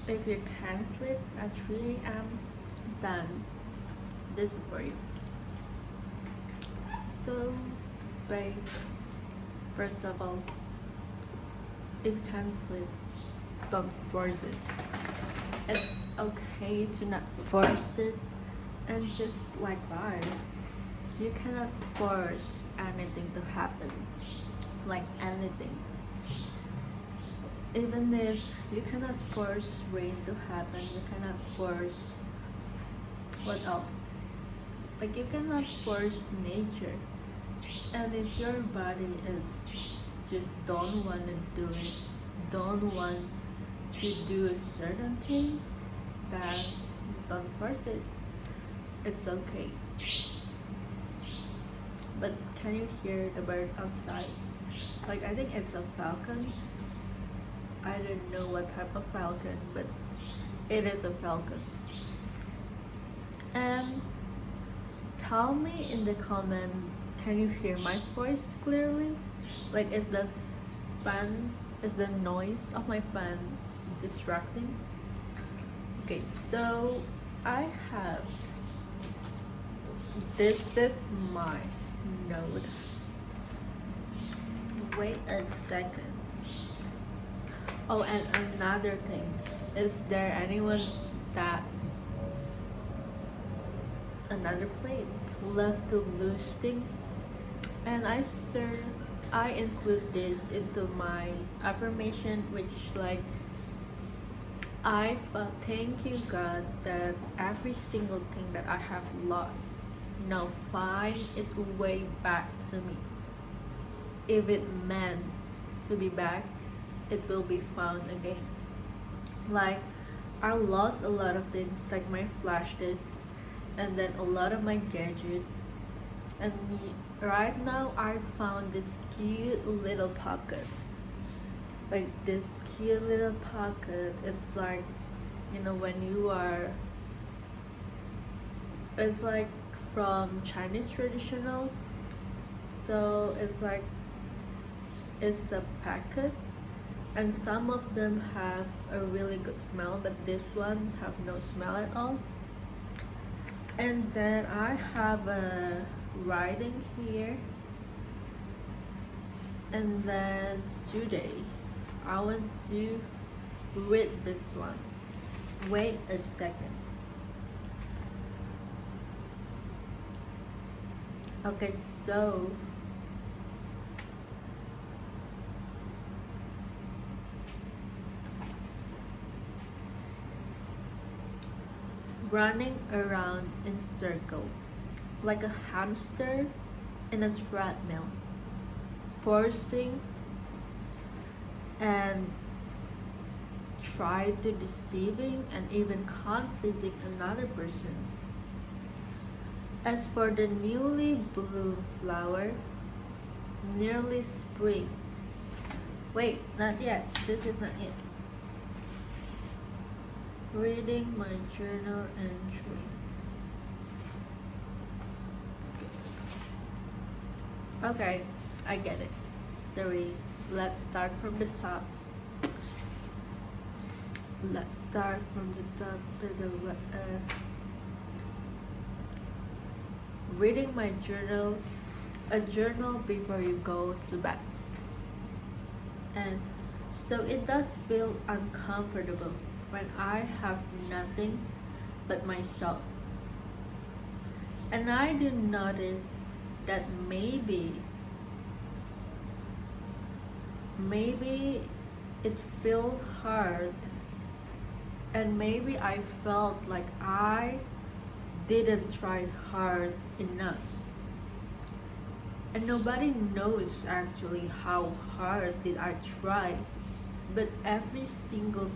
If you can't sleep at 3 a.m., then this is for you. So, babe, first of all, if you can't sleep, don't force it. It's okay to not force it and just like life. You cannot force anything to happen, like anything. Even if you cannot force rain to happen, you cannot force what else? Like you cannot force nature. And if your body is just don't want to do it, don't want to do a certain thing, then don't force it. It's okay. But can you hear the bird outside? Like I think it's a falcon. I don't know what type of falcon, but it is a falcon. And tell me in the comment, can you hear my voice clearly? Like is the noise of my fan distracting? Okay, so I have this is my note. Wait a second. Oh, and another thing, is there anyone that another plate love to lose things? And I include this into my affirmation, which like I thank you God that every single thing that I have lost now find its way back to me. If it meant to be back, it will be found again. Like I lost a lot of things like my flash disk and then a lot of my gadget, and right now I found this cute little pocket. Like this cute little pocket, it's like, you know, when you are, it's like from Chinese traditional, so it's like it's a packet, and some of them have a really good smell, but this one have no smell at all. And then I have a writing here, and then today I want to read this one. Wait a second. Okay, so running around in circle like a hamster in a treadmill, forcing and try to deceiving and even confusing another person. As for the newly bloomed flower, nearly spring. Wait, not yet. This is not it. Reading my journal entry. Okay, I get it. Sorry, let's start from the top. Let's start from the top of the reading my journal, a journal before you go to bed. And so it does feel uncomfortable when I have nothing but myself. And I do notice that maybe it feels hard, and maybe I felt like I didn't try hard enough. And nobody knows actually how hard did I try, but every single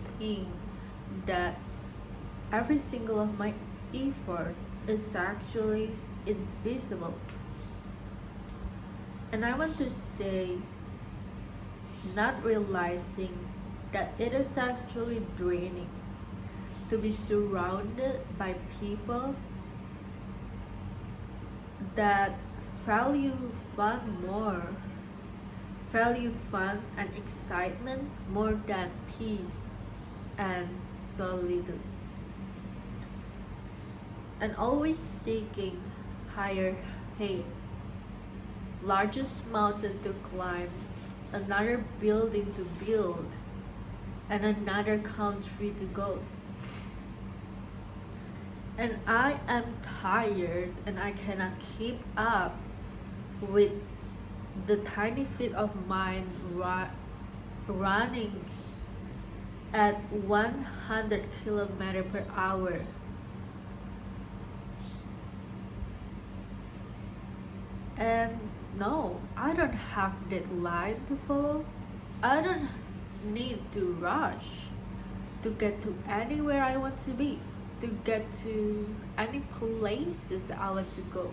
of my effort is actually invisible. And I want to say, not realizing that it is actually draining to be surrounded by people that value fun and excitement more than peace and solitude, and always seeking higher height, largest mountain to climb, another building to build, and another country to go. And I am tired and I cannot keep up with the tiny feet of mine running at 100 kilometers per hour. And no, I don't have deadline to follow. I don't need to rush to get to anywhere I want to be, to get to any places that I want to go.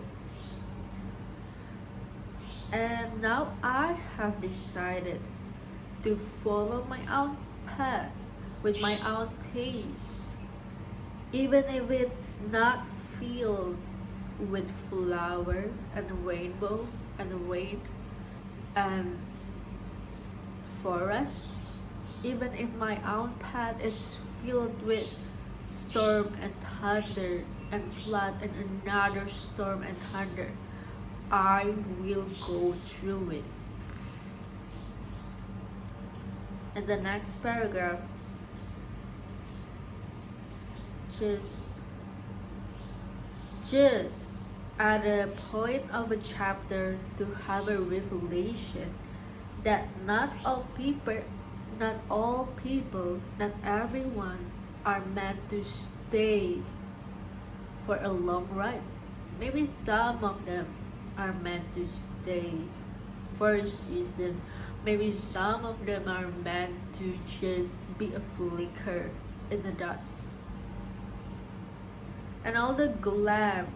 And now I have decided to follow my own path with my own pace, even if it's not filled with flower and rainbow and rain and forest, even if my own path is filled with storm and thunder and flood and another storm and thunder, I will go through it. In the next paragraph, just at a point of a chapter to have a revelation that not all people, not everyone are meant to stay for a long ride. Maybe some of them are meant to stay for a season. Maybe some of them are meant to just be a flicker in the dust. And all the glam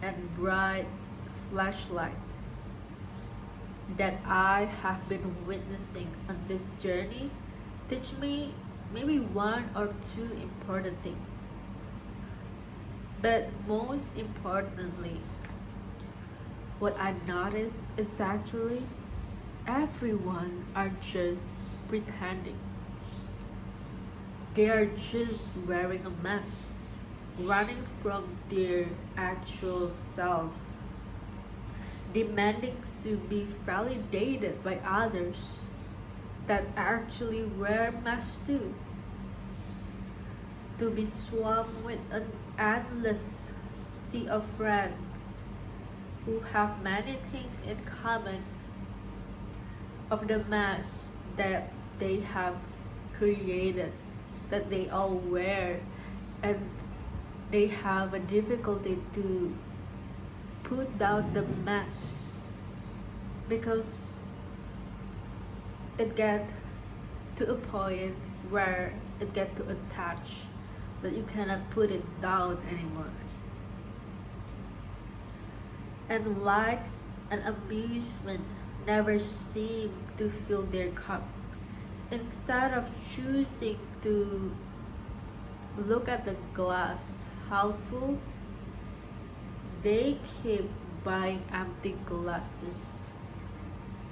and bright flashlight that I have been witnessing on this journey teach me maybe one or two important things. But most importantly, what I notice is actually everyone are just pretending. They are just wearing a mask, running from their actual self, demanding to be validated by others that actually wear masks too, to be swamped with an endless sea of friends who have many things in common of the mask that they have created, that they all wear, and they have a difficulty to put down the mask because it get to a point where it get to attach that you cannot put it down anymore. And likes and amusement never seem to fill their cup. Instead of choosing to look at the glass half full, they keep buying empty glasses.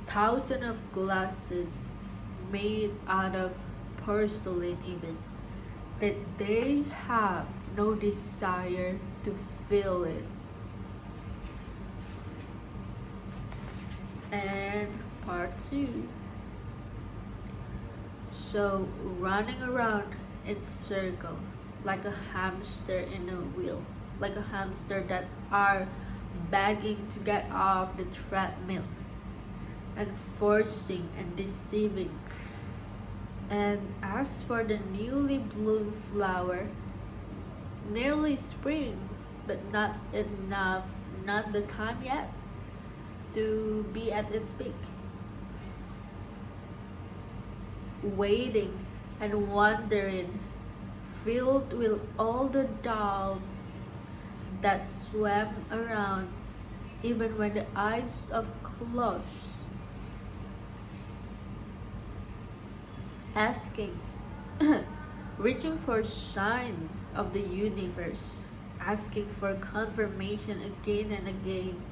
Thousands of glasses made out of porcelain even, that they have no desire to fill it. And part 2. So running around in circle like a hamster in a wheel, like a hamster that are begging to get off the treadmill and forcing and deceiving. And as for the newly bloomed flower, nearly spring, but not enough, not the time yet to be at its peak. Waiting and wondering, filled with all the doubt that swam around even when the eyes are closed. Asking, reaching for signs of the universe, asking for confirmation again and again,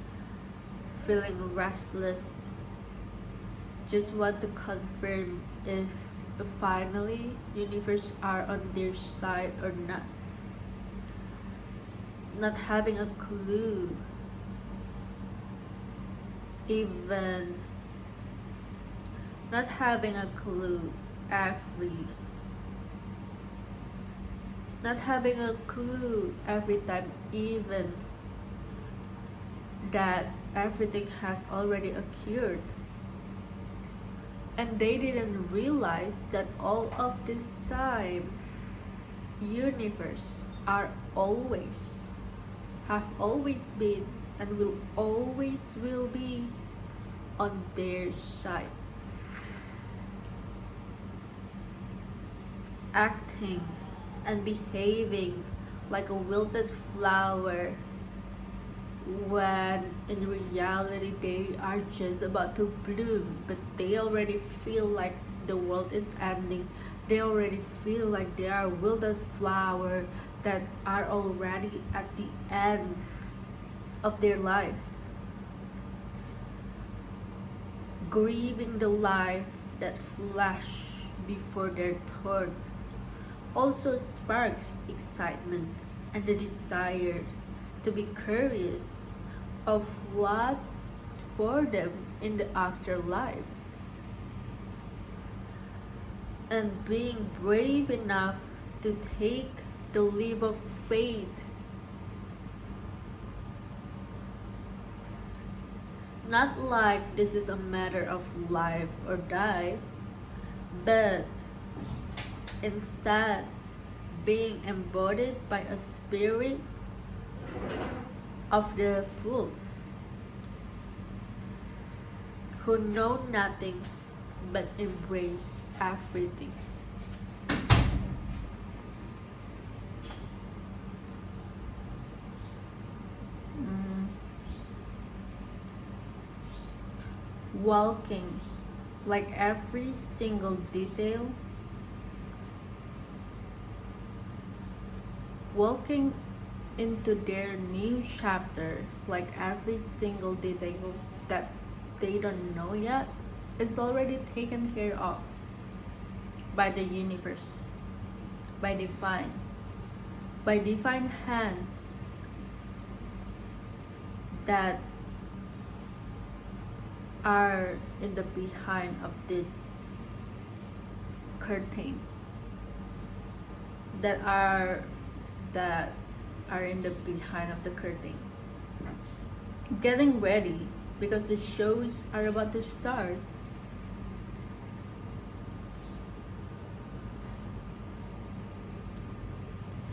feeling restless, just want to confirm if finally universe are on their side or not. Not having a clue, even not having a clue every not having a clue every time, even that everything has already occurred. And they didn't realize that all of this time, universe are always, have always been, and will always will be on their side. Acting and behaving like a wilted flower when in reality they are just about to bloom, but they already feel like the world is ending. They already feel like they are wilted flower that are already at the end of their life, grieving the life that flashed before their turn. Also sparks excitement and the desire to be curious of what for them in the afterlife. And being brave enough to take the leap of faith. Not like this is a matter of life or die, but instead being embodied by a spirit of the fool who know nothing but embrace everything. Walking like every single detail, walking into their new chapter like every single detail that they don't know yet is already taken care of by the universe, by divine hands that are in the behind of this curtain, that are in the behind of the curtain, getting ready because the shows are about to start.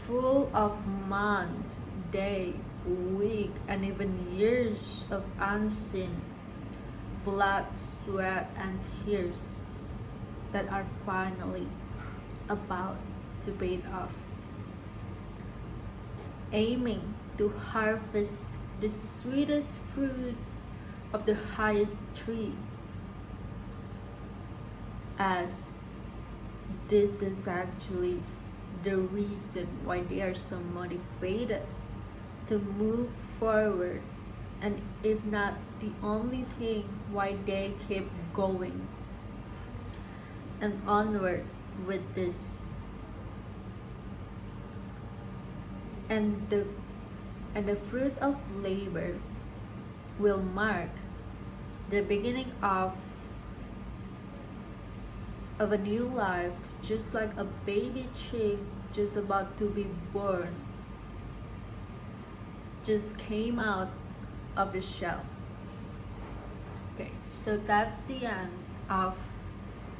Full of months, day, week, and even years of unseen blood, sweat, and tears that are finally about to pay off. Aiming to harvest the sweetest fruit of the highest tree, as this is actually the reason why they are so motivated to move forward, and if not the only thing why they keep going and onward with this. And the fruit of labor will mark the beginning of a new life, just like a baby chick just about to be born, just came out of the shell. Okay, so that's the end of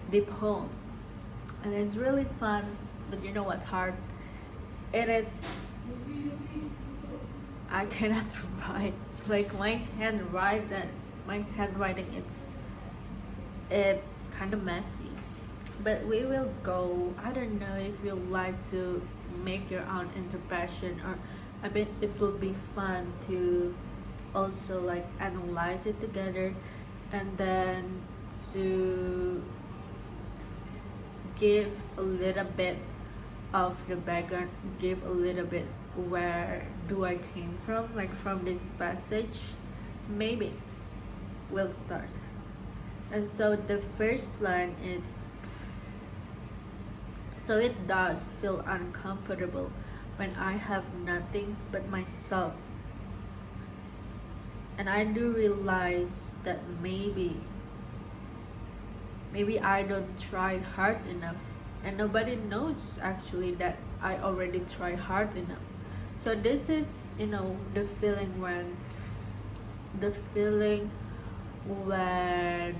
the poem, and it's really fun, but you know what's hard? It is, I cannot write, like my handwriting, it's kind of messy. But we will go. I don't know if you'd like to make your own interpretation, or I bet it will be fun to also like analyze it together, and then to give a little bit of the background, give a little bit where do I came from, like from this passage. Maybe we'll start. And so the first line is, So it does feel uncomfortable when I have nothing but myself. And I do realize that maybe I don't try hard enough. And nobody knows actually that I already try hard enough. So this is, the feeling when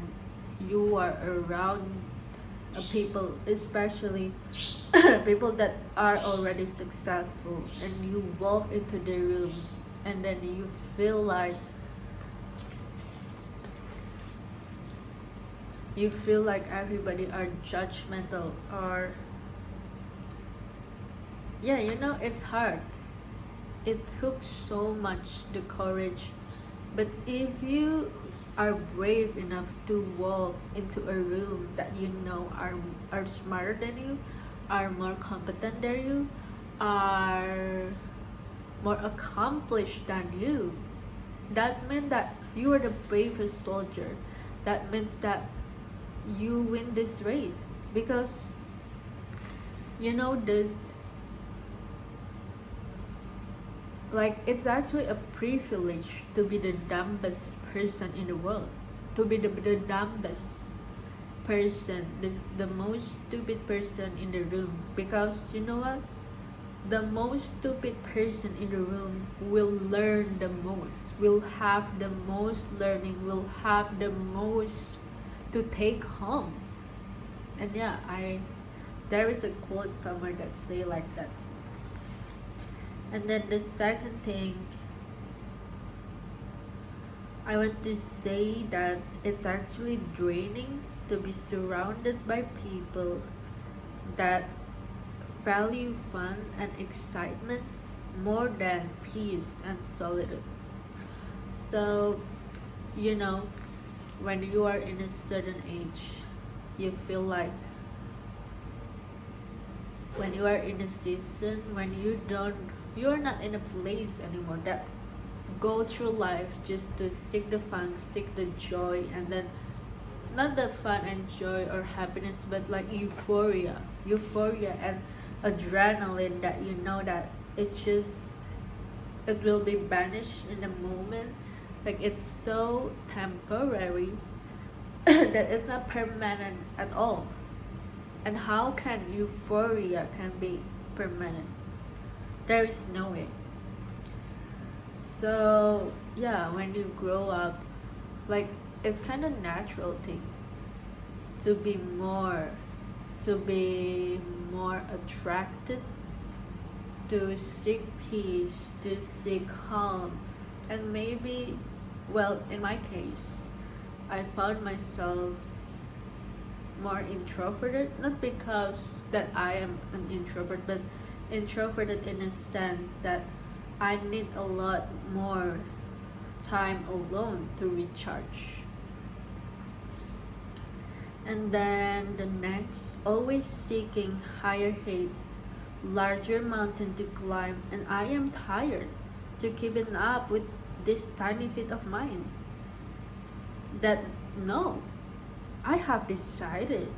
you are around people, especially people that are already successful, and you walk into the room and then you feel like everybody are judgmental, or yeah, it's hard. It took so much the courage, but if you are brave enough to walk into a room that are smarter than you, are more competent than you, are more accomplished than you, that means that you are the bravest soldier. That means that you win this race, because this, like, it's actually a privilege to be the dumbest person in the world, to be the dumbest person, the most stupid person in the room. Because you know what, the most stupid person in the room will learn the most, will have the most learning, will have the most to take home. And yeah, there is a quote somewhere that say like that. And then the second thing I want to say, that it's actually draining to be surrounded by people that value fun and excitement more than peace and solitude. So, when you are in a certain age, you feel like, when you are in a season when you are not in a place anymore that go through life just to seek the fun, seek the joy, and then not the fun and joy or happiness, but like euphoria and adrenaline, that that it will be banished in a moment. Like, it's so temporary that it's not permanent at all. And how can euphoria can be permanent? There is no way. So yeah, when you grow up, like, it's kind of natural thing to be more attracted, to seek peace, to seek calm. And maybe, well, in my case, I found myself more introverted, not because that I am an introvert, but introverted in a sense that I need a lot more time alone to recharge. And then the next, always seeking higher heights, larger mountain to climb, and I am tired to keeping up with this tiny feet of mine. That no, I have decided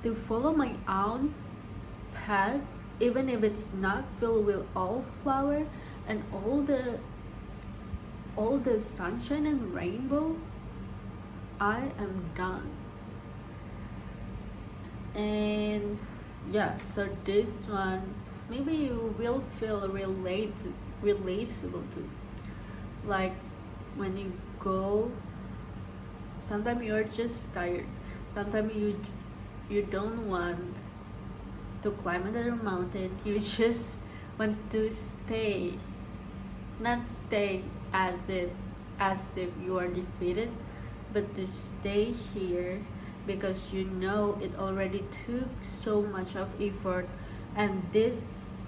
to follow my own path, even if it's not filled with all flower and all the sunshine and rainbow. I am done. And yeah, so this one maybe you will feel relatable to. Like, when you go, sometimes you're just tired, sometimes you don't want to climb another mountain, you just want to stay, not stay as if you are defeated, but to stay here because it already took so much of effort, and this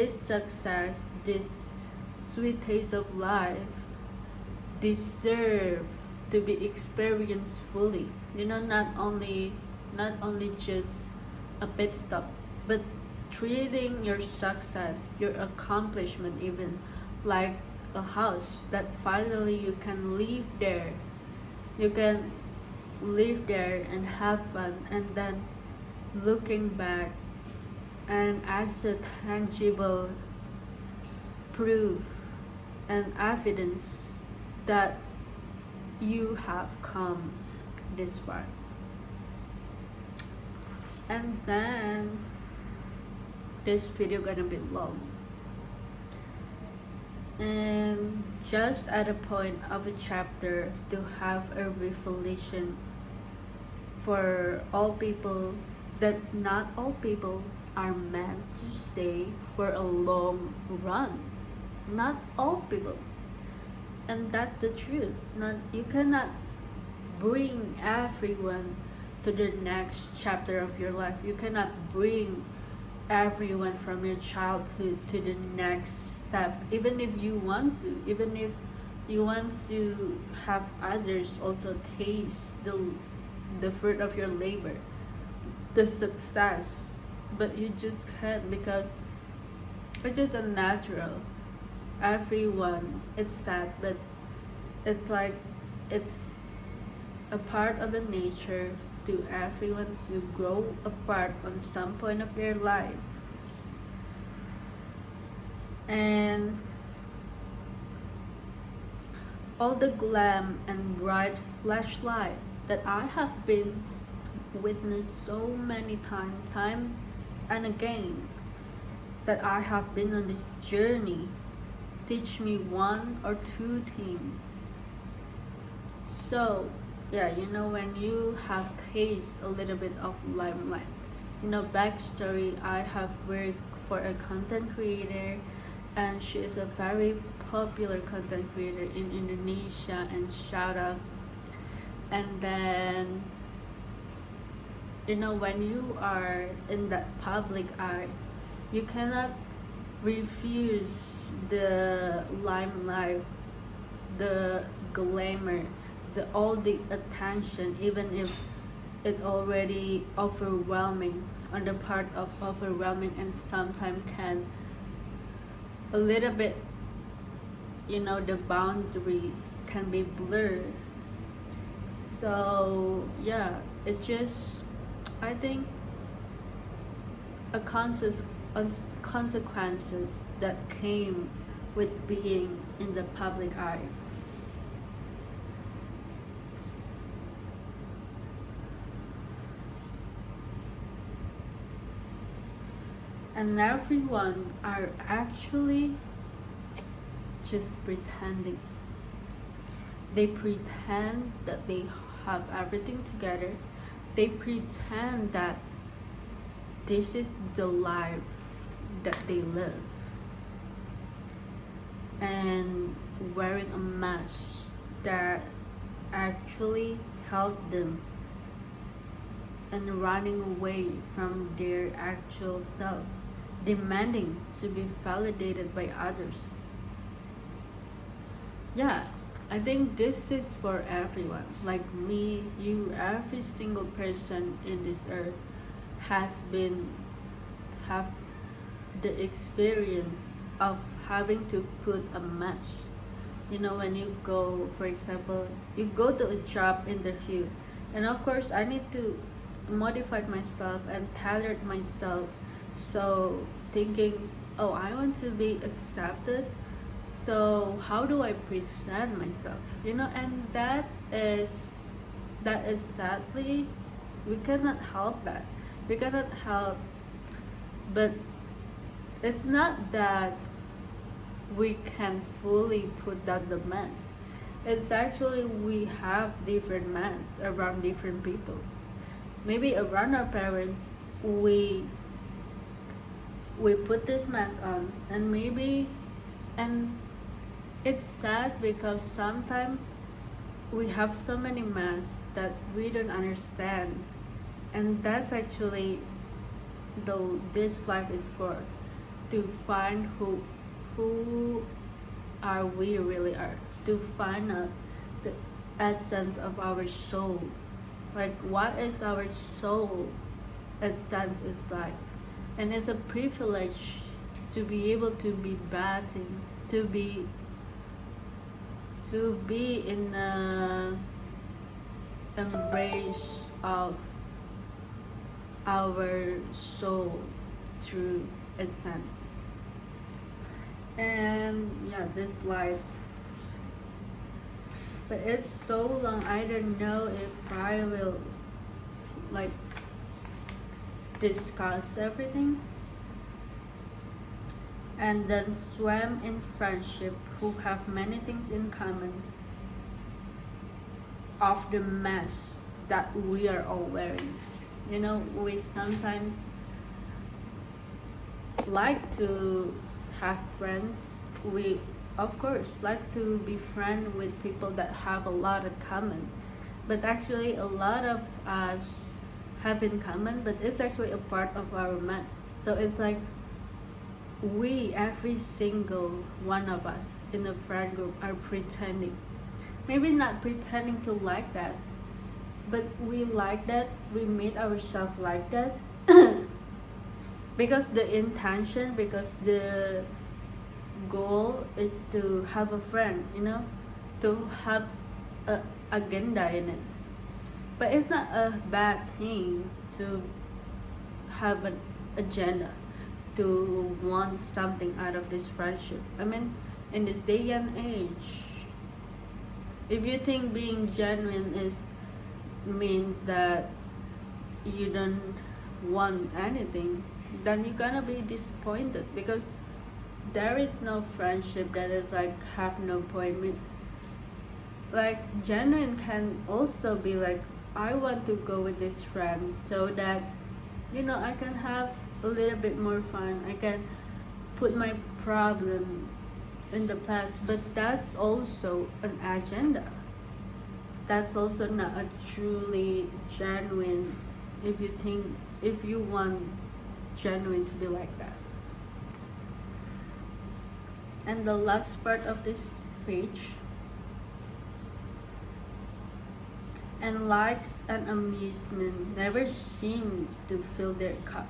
success, this sweet taste of life deserve to be experienced fully. Not only just a pit stop, but treating your success, your accomplishment, even like a house that finally you can live there. You can live there and have fun, and then looking back and as a tangible proof and evidence that you have come this far. And then this video gonna be long, and just at the point of a chapter to have a revelation for all people that not all people are meant to stay for a long run. Not all people. And that's the truth. Not, you cannot bring everyone to the next chapter of your life. You cannot bring everyone from your childhood to the next step, even if you want to, even if you want to have others also taste the fruit of your labor, the success, but you just can't because it's just unnatural. Everyone, it's sad, but it's like it's a part of the nature to everyone to grow apart on some point of their life. And all the glam and bright flashlight that I have been witnessed so many time and again, that I have been on this journey, teach me one or two things. So yeah, when you have taste a little bit of limelight, backstory, I have worked for a content creator, and she is a very popular content creator in Indonesia, and shout out. And then when you are in that public eye, you cannot refuse the limelight, the glamour, all the attention, even if it already overwhelming, on the part of overwhelming, and sometimes can a little bit, the boundary can be blurred. So yeah, it just, I think, a consequences that came with being in the public eye. And everyone are actually just pretending. They pretend that they have everything together. They pretend that this is the life that they live. And wearing a mask that actually helped them, and running away from their actual self, demanding to be validated by others. Yeah, I think this is for everyone. Like me, you, every single person in this earth have the experience of having to put a mask. When you go, for example, you go to a job interview, and of course I need to modify myself and tailor myself. So thinking, oh, I want to be accepted, so how do I present myself? And that is sadly, we cannot help that. We cannot help, but it's not that we can fully put down the mask. It's actually we have different masks around different people. Maybe around our parents, we put this mask on, and maybe, and it's sad because sometimes we have so many masks that we don't understand, and that's actually this life is for, to find who are we really are, to find out the essence of our soul, like what is our soul essence is like. And it's a privilege to be able to be bathing, to be in the embrace of our soul through essence. And yeah, this life, but it's so long, I don't know if I will like discuss everything. And then swam in friendship who have many things in common of the mess that we are all wearing. You know, we sometimes like to have friends. We of course like to be friends with people that have a lot in common, but actually a lot of us have in common, but it's actually a part of our mess. So it's like we, every single one of us in the friend group, are pretending, maybe not pretending to like that, but we like that, we made ourselves like that because the intention, because the goal is to have a friend, you know, to have a agenda in it. But it's not a bad thing to have an agenda, to want something out of this friendship. I mean, in this day and age, if you think being genuine is means that you don't want anything, then you're gonna be disappointed, because there is no friendship that is like have no point. Like genuine can also be like, I want to go with this friend so that, you know, I can have a little bit more fun, I can put my problem in the past. But that's also an agenda, that's also not a truly genuine, if you think, if you want genuine to be like that. And the last part of this page, and likes and amusement never seems to fill their cup.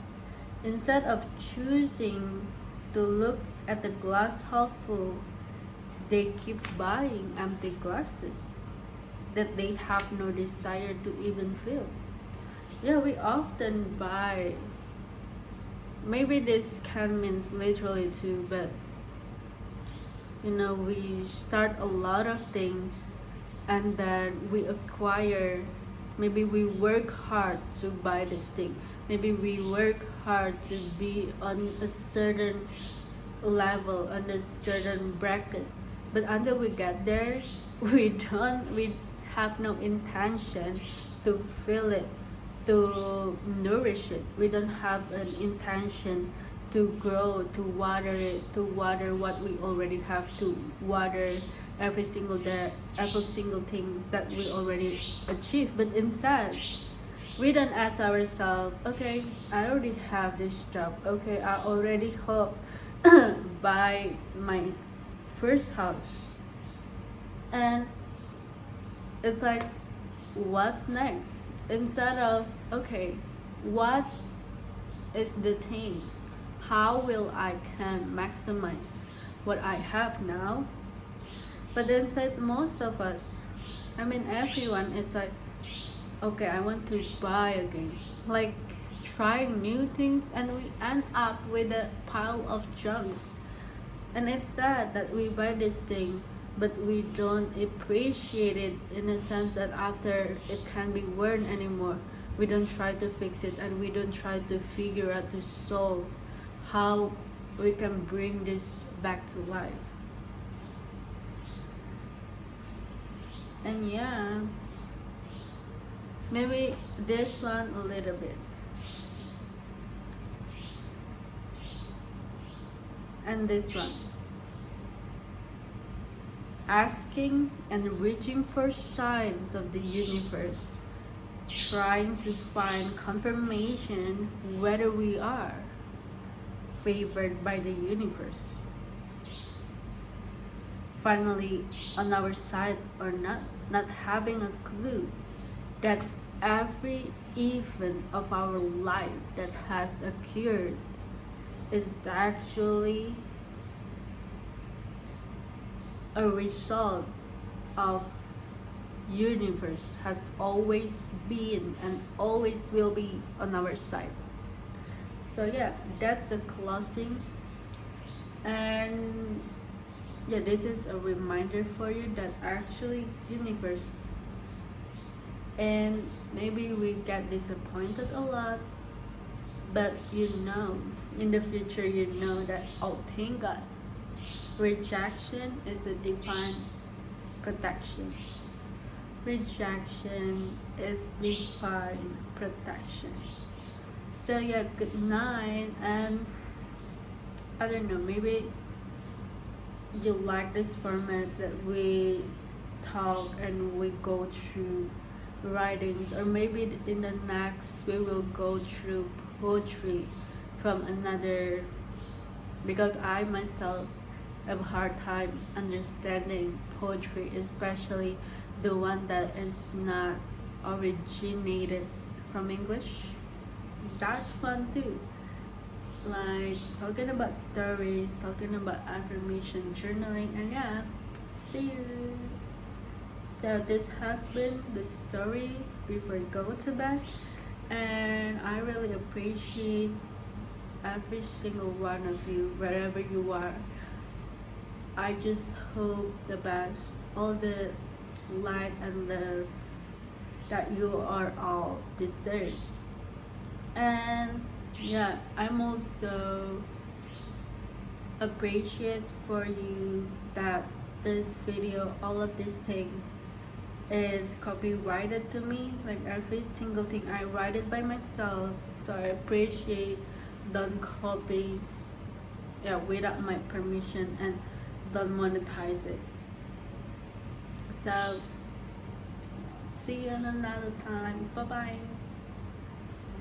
Instead of choosing to look at the glass half full, they keep buying empty glasses that they have no desire to even fill. Yeah, we often buy, maybe this can mean literally too, but you know, we start a lot of things and then we acquire, maybe we work hard to buy this thing, maybe we work hard to be on a certain level, on a certain bracket, but until we get there, we have no intention to fill it, to nourish it. We don't have an intention to grow, to water it, to water what we already have, to water every single day, every single thing that we already achieved. But instead, we don't ask ourselves, okay, I already have this job, okay, I already hope buy my first house, and it's like, what's next? Instead of, okay, what is the thing, how will I can maximize what I have now? But inside most of us, I mean everyone, it's like, okay, I want to buy again, like trying new things, and we end up with a pile of junks. And it's sad that we buy this thing, but we don't appreciate it, in a sense that after it can't be worn anymore, we don't try to fix it, and we don't try to figure out, to solve how we can bring this back to life. And yes, maybe this one a little bit, and this one, asking and reaching for signs of the universe, trying to find confirmation whether we are favored by the universe, finally on our side or not, not having a clue that every event of our life that has occurred is actually a result of universe has always been and always will be on our side. So yeah, that's the closing. And yeah, this is a reminder for you that actually universe, and maybe we get disappointed a lot, but in the future that, oh, thank God, rejection is a divine protection. Rejection is divine protection. So yeah, good night. And I don't know, maybe you like this format that we talk and we go through writings, or maybe in the next we will go through poetry from another, because I myself have a hard time understanding poetry, especially the one that is not originated from English. That's fun too, like talking about stories, talking about affirmation, journaling, and yeah, see you. So this has been the story before you go to bed, and I really appreciate every single one of you wherever you are. I just hope the best, all the light and love that you are all deserve. And yeah, I'm also appreciate for you that this video, all of this thing is copyrighted to me, like every single thing I write it by myself. So I appreciate don't copy, yeah, without my permission, and don't monetize it. So see you in another time. Bye bye.